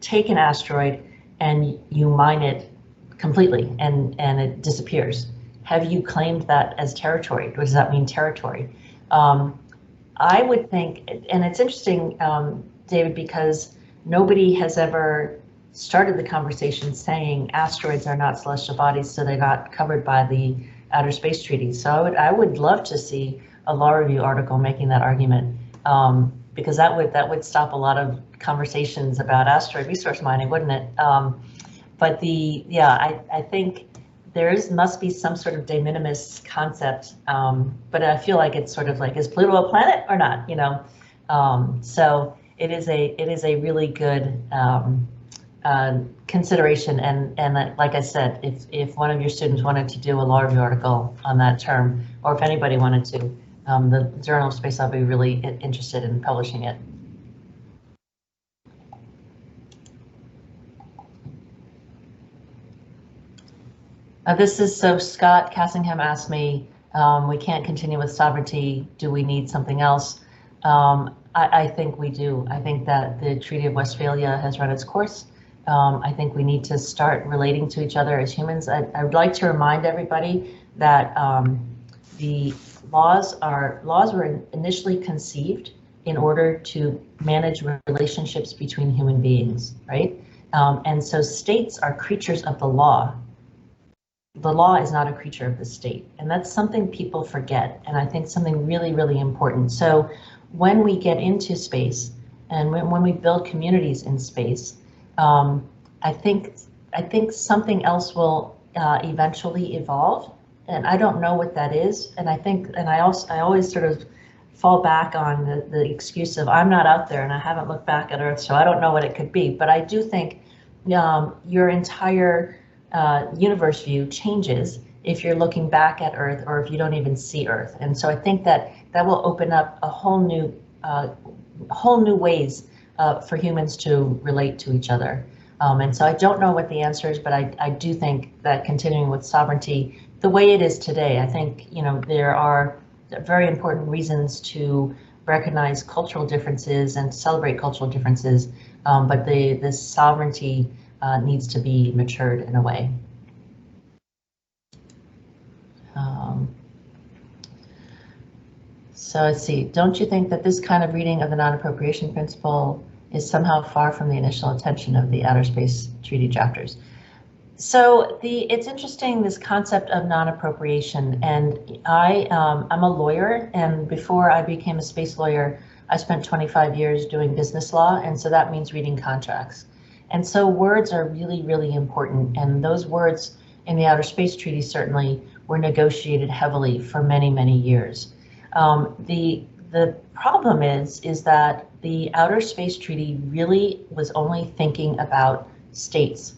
take an asteroid and you mine it completely and it disappears. Have you claimed that as territory? What does that mean, territory? I would think, and it's interesting, David, because nobody has ever started the conversation saying asteroids are not celestial bodies, so they're not covered by the Outer Space Treaty. So I would love to see a law review article making that argument, because that would stop a lot of conversations about asteroid resource mining, wouldn't it? But I think must be some sort of de minimis concept, but I feel like it's sort of like, is Pluto a planet or not? So it is a really good consideration, and like I said, if one of your students wanted to do a law review article on that term, or if anybody wanted to, the Journal of Space, I'll be really interested in publishing it. So Scott Cassingham asked me, we can't continue with sovereignty. Do we need something else? I think we do. I think that the Treaty of Westphalia has run its course. I think we need to start relating to each other as humans. I would like to remind everybody that the laws were initially conceived in order to manage relationships between human beings, right? And so states are creatures of the law. The law is not a creature of the state, and that's something people forget, and I think something really, really important. So when we get into space and when we build communities in space, I think something else will eventually evolve, and I don't know what that is. And I always sort of fall back on the excuse of I'm not out there and I haven't looked back at Earth, so I don't know what it could be. But I do think your entire universe view changes if you're looking back at Earth or if you don't even see Earth. And so I think that will open up a whole new ways for humans to relate to each other. And so I don't know what the answer is, but I do think that continuing with sovereignty the way it is today, I think there are very important reasons to recognize cultural differences and celebrate cultural differences, but the sovereignty needs to be matured in a way. So let's see, don't you think that this kind of reading of the non-appropriation principle is somehow far from the initial intention of the Outer Space Treaty drafters? So it's interesting, this concept of non-appropriation, and I'm a lawyer, and before I became a space lawyer, I spent 25 years doing business law, and so that means reading contracts. And so words are really, really important, and those words in the Outer Space Treaty certainly were negotiated heavily for many, many years. The problem is that the Outer Space Treaty really was only thinking about states.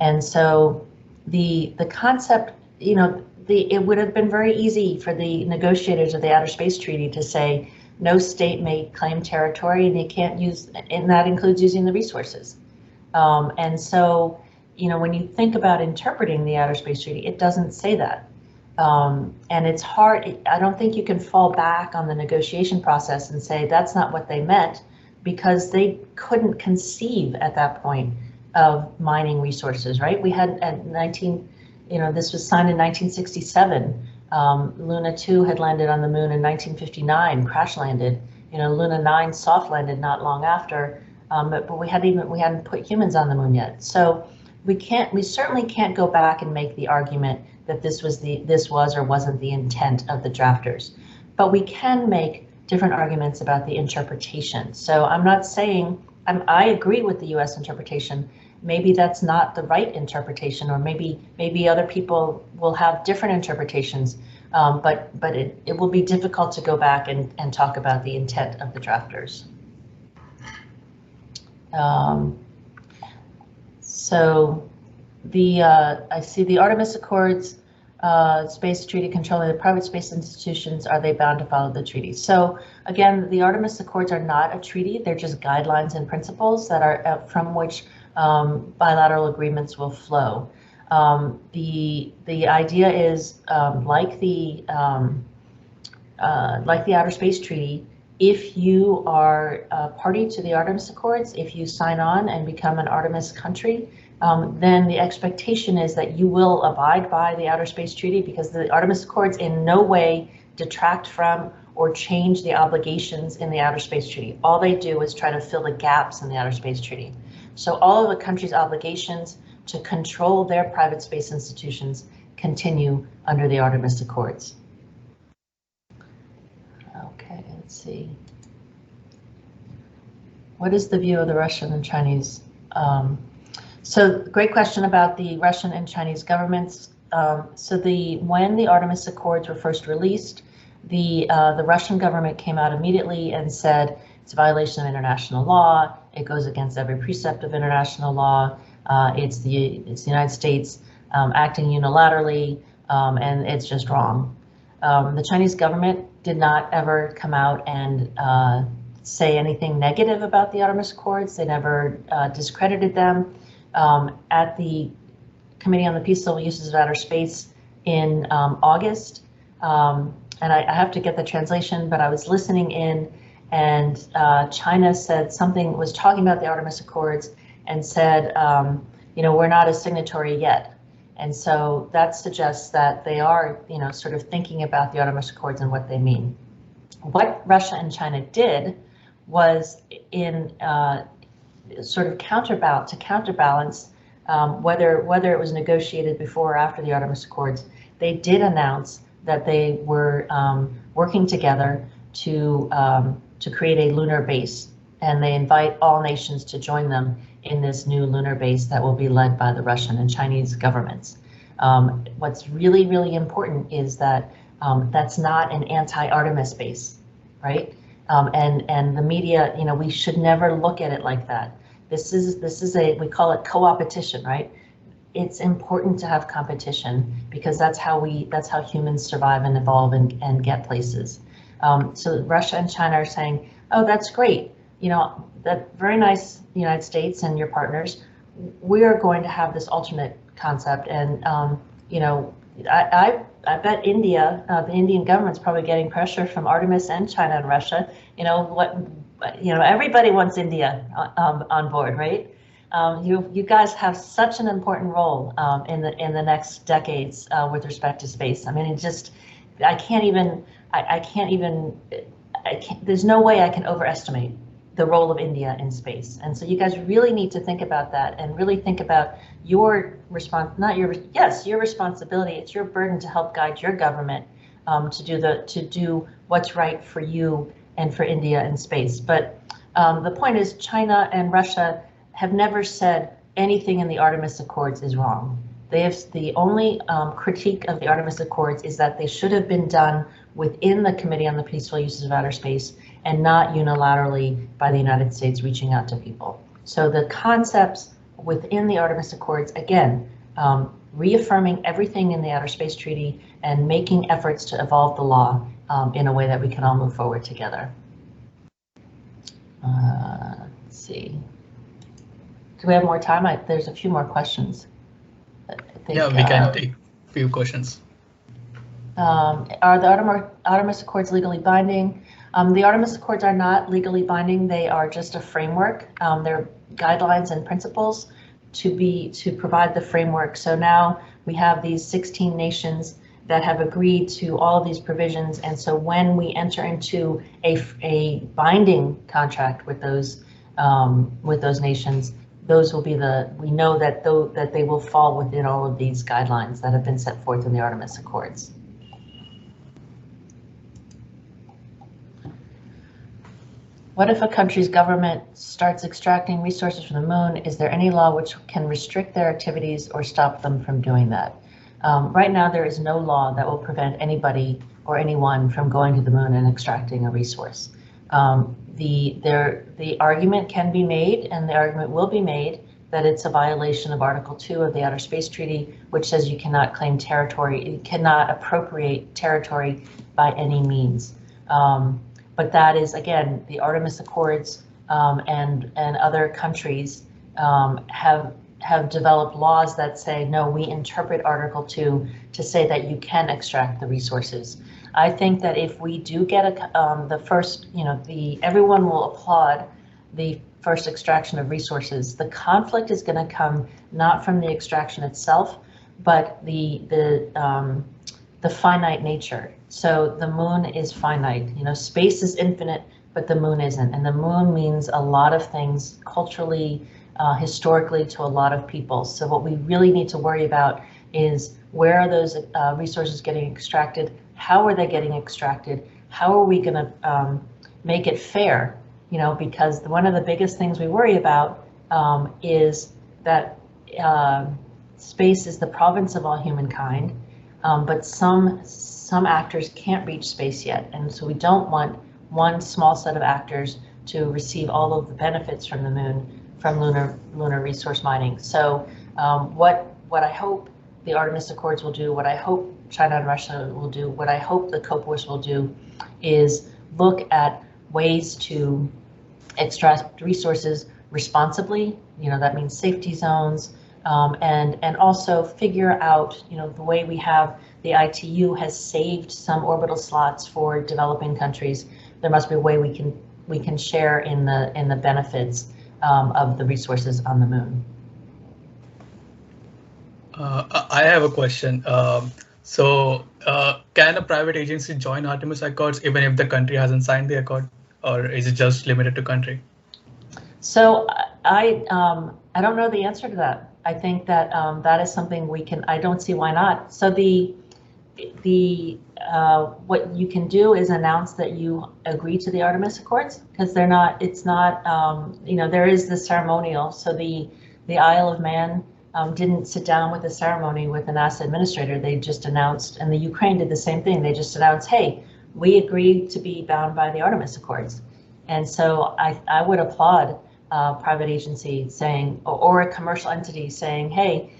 And so the concept, you know, it would have been very easy for the negotiators of the Outer Space Treaty to say no state may claim territory and they can't use, and that includes using the resources. And so, you know, when you think about interpreting the Outer Space Treaty, it doesn't say that. And it's hard, I don't think you can fall back on the negotiation process and say that's not what they meant, because they couldn't conceive at that point of mining resources, right? We had this was signed in 1967. Luna 2 had landed on the moon in 1959, crash landed. You know, Luna 9 soft landed not long after, but we hadn't put humans on the moon yet. So we certainly can't go back and make the argument that this was or wasn't the intent of the drafters, but we can make different arguments about the interpretation. So I'm not saying, I agree with the US interpretation. Maybe that's not the right interpretation, or maybe other people will have different interpretations, but it will be difficult to go back and talk about the intent of the drafters. So I see the Artemis Accords, space treaty controlling the private space institutions, are they bound to follow the treaty? So again, the Artemis Accords are not a treaty, they're just guidelines and principles that are from which bilateral agreements will flow. The idea is like the Outer Space Treaty, if you are a party to the Artemis Accords, if you sign on and become an Artemis country, then the expectation is that you will abide by the Outer Space Treaty, because the Artemis Accords in no way detract from or change the obligations in the Outer Space Treaty. All they do is try to fill the gaps in the Outer Space Treaty. So all of the countries' obligations to control their private space institutions continue under the Artemis Accords. Okay, let's see. What is the view of the Russian and Chinese? So great question about the Russian and Chinese governments. So when the Artemis Accords were first released, the Russian government came out immediately and said it's a violation of international law. It goes against every precept of international law. It's the United States acting unilaterally, and it's just wrong. The Chinese government did not ever come out and say anything negative about the Artemis Accords. They never discredited them. At the Committee on the Peaceful Uses of Outer Space in August, and I have to get the translation, but I was listening in, and China said something, was talking about the Artemis Accords, and said, you know, we're not a signatory yet. And so that suggests that they are, you know, sort of thinking about the Artemis Accords and what they mean. What Russia and China did was in sort of counterbalance whether it was negotiated before or after the Artemis Accords, they did announce that they were working together to create a lunar base, and they invite all nations to join them in this new lunar base that will be led by the Russian and Chinese governments. What's really, really important is that that's not an anti-Artemis base, right? And the media, you know, we should never look at it like that. This is we call it co-opetition, right? It's important to have competition, because that's how humans survive and evolve and get places. So Russia and China are saying, oh, that's great. You know, that very nice, United States and your partners. We are going to have this alternate concept, and you know, I bet India, the Indian government's probably getting pressure from Artemis and China and Russia. Everybody wants India on board, right? You guys have such an important role in the next decades with respect to space. I mean, there's no way I can overestimate the role of India in space. And so you guys really need to think about that and really think about your responsibility. It's your burden to help guide your government to do what's right for you and for India in space. But the point is, China and Russia have never said anything in the Artemis Accords is wrong. The only critique of the Artemis Accords is that they should have been done within the Committee on the Peaceful Uses of Outer Space and not unilaterally by the United States reaching out to people. So the concepts within the Artemis Accords, again, reaffirming everything in the Outer Space Treaty and making efforts to evolve the law in a way that we can all move forward together. Let's see. Do we have more time? There's a few more questions. Yeah, we can take a few questions. Are the Artemis Accords legally binding? The Artemis Accords are not legally binding. They are just a framework. They're guidelines and principles to provide the framework. So now we have these 16 nations that have agreed to all of these provisions. And so when we enter into a binding contract with those nations, those will be we know that they will fall within all of these guidelines that have been set forth in the Artemis Accords. What if a country's government starts extracting resources from the moon? Is there any law which can restrict their activities or stop them from doing that? Right now, there is no law that will prevent anybody or anyone from going to the moon and extracting a resource. The argument can be made, and the argument will be made, that it's a violation of Article 2 of the Outer Space Treaty, which says you cannot claim territory, you cannot appropriate territory by any means. But that is, again, the Artemis Accords and other countries have developed laws that say, no, we interpret Article 2 to say that you can extract the resources. I think that if we do get the first, everyone will applaud the first extraction of resources. The conflict is going to come not from the extraction itself, but the finite nature. So the moon is finite. Space is infinite, but the moon isn't. And the moon means a lot of things culturally, historically, to a lot of people. So what we really need to worry about is, where are those resources getting extracted? How are they getting extracted? How are we going to make it fair? Because one of the biggest things we worry about is that space is the province of all humankind, but some actors can't reach space yet, and so we don't want one small set of actors to receive all of the benefits from the moon, from lunar resource mining. So what I hope the Artemis Accords will do, what I hope China and Russia will do, what I hope the COPUOS will do, is look at ways to extract resources responsibly. That means safety zones, and also figure out, the way we have the ITU has saved some orbital slots for developing countries. There must be a way we can share in the benefits of the resources on the moon. I have a question. Can a private agency join Artemis Accords even if the country hasn't signed the accord, or is it just limited to country? So I don't know the answer to that. I think that that is something I don't see why not. So what you can do is announce that you agree to the Artemis Accords, because it's not, there is the ceremonial. So the Isle of Man didn't sit down with a ceremony with the NASA administrator. They just announced, and the Ukraine did the same thing. They just announced, hey, we agree to be bound by the Artemis Accords. And so I would applaud a private agency saying, or a commercial entity saying, hey,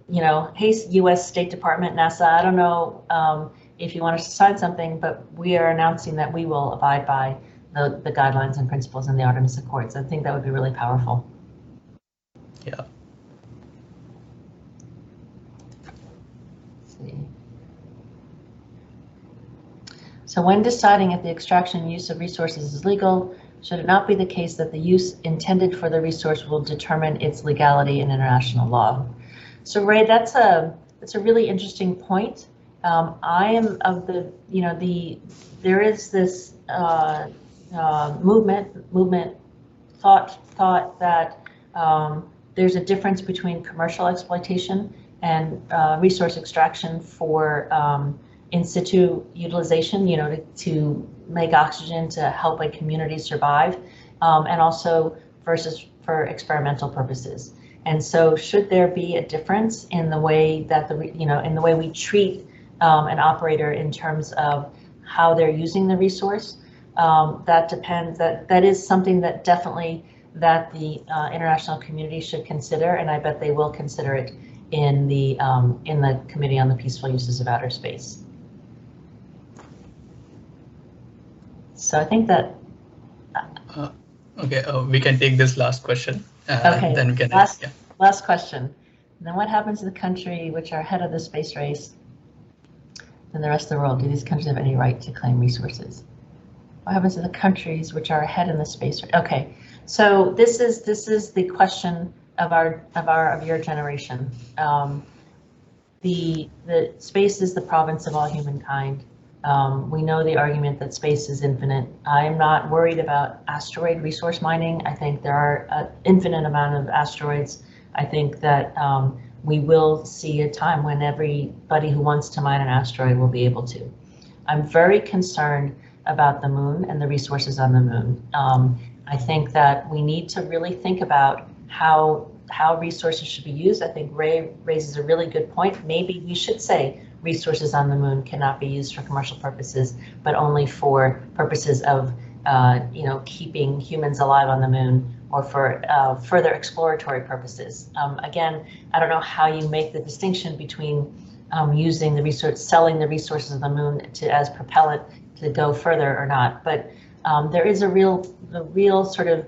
hey, US State Department, NASA, I don't know if you want us to sign something, but we are announcing that we will abide by the guidelines and principles in the Artemis Accords. I think that would be really powerful. Yeah. see. So when deciding if the extraction and use of resources is legal, should it not be the case that the use intended for the resource will determine its legality in international law? So Ray, that's a really interesting point. I am of the, there is this movement thought that there's a difference between commercial exploitation and resource extraction for in situ utilization, to make oxygen to help a community survive, and also versus for experimental purposes. And so, should there be a difference in the way that in the way we treat an operator in terms of how they're using the resource? That depends. That is something that definitely that the international community should consider, and I bet they will consider it in the Committee on the Peaceful Uses of Outer Space. So I think that. Okay, we can take this last question. Okay, then we can last question. And then what happens to the country which are ahead of the space race than the rest of the world? Do these countries have any right to claim resources? What happens to the countries which are ahead in the space race? Okay, so this is the question of your generation. The space is the province of all humankind. We know the argument that space is infinite. I am not worried about asteroid resource mining. I think there are an infinite amount of asteroids. I think that we will see a time when everybody who wants to mine an asteroid will be able to. I'm very concerned about the moon and the resources on the moon. I think that we need to really think about how resources should be used. I think Ray raises a really good point. Maybe we should say resources on the moon cannot be used for commercial purposes, but only for purposes of keeping humans alive on the moon, or for further exploratory purposes. Again, I don't know how you make the distinction between using the resource, selling the resources of the moon as propellant to go further or not, but there is a real sort of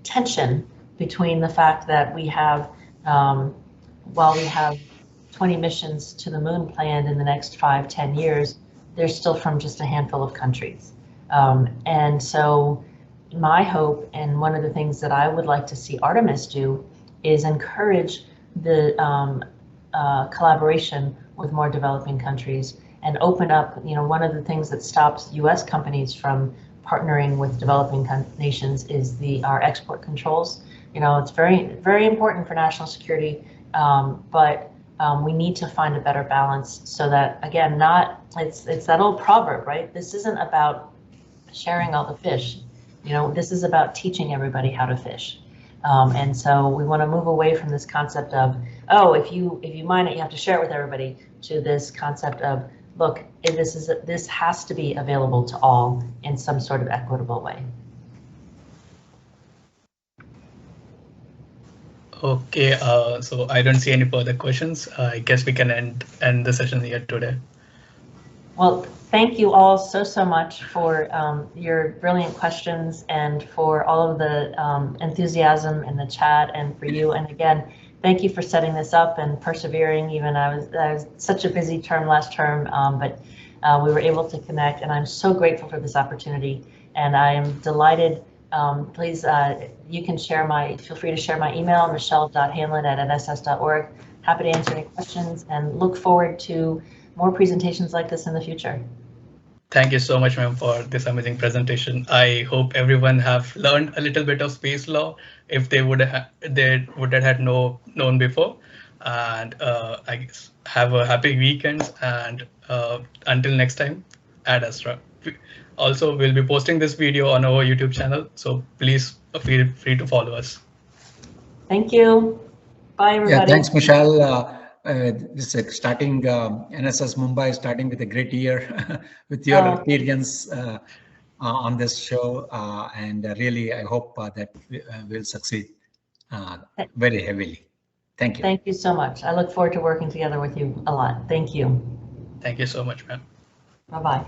tension between the fact that we have, while we have 20 missions to the moon planned in the next 5-10 years, they're still from just a handful of countries. And so my hope, and one of the things that I would like to see Artemis do, is encourage the collaboration with more developing countries and open up, one of the things that stops US companies from partnering with developing nations is our export controls. It's very, very important for national security, but we need to find a better balance so that, again, it's that old proverb, right? This isn't about sharing all the fish. This is about teaching everybody how to fish. And so we want to move away from this concept of, oh, if you mine it, you have to share it with everybody, to this concept of, look, this has to be available to all in some sort of equitable way. Okay, so I don't see any further questions. I guess we can end the session here today. Well, thank you all so much for your brilliant questions and for all of the enthusiasm in the chat, and for you. And again, thank you for setting this up and persevering. Even I was such a busy term last term, but we were able to connect, and I'm so grateful for this opportunity. And I am delighted. Please, you can feel free to share my email, michelle.hanlon@nss.org. Happy to answer any questions, and look forward to more presentations like this in the future. Thank you so much, ma'am, for this amazing presentation. I hope everyone have learned a little bit of space law if they would have known before. And I guess have a happy weekend, and until next time, at Astra. Also, we'll be posting this video on our YouTube channel, so please feel free to follow us. Thank you. Bye, everybody. Yeah, thanks, Michelle. This is starting NSS Mumbai, starting with a great year with your experience on this show, and really, I hope that we'll succeed very heavily. Thank you. Thank you so much. I look forward to working together with you a lot. Thank you. Thank you so much, ma'am. Bye-bye.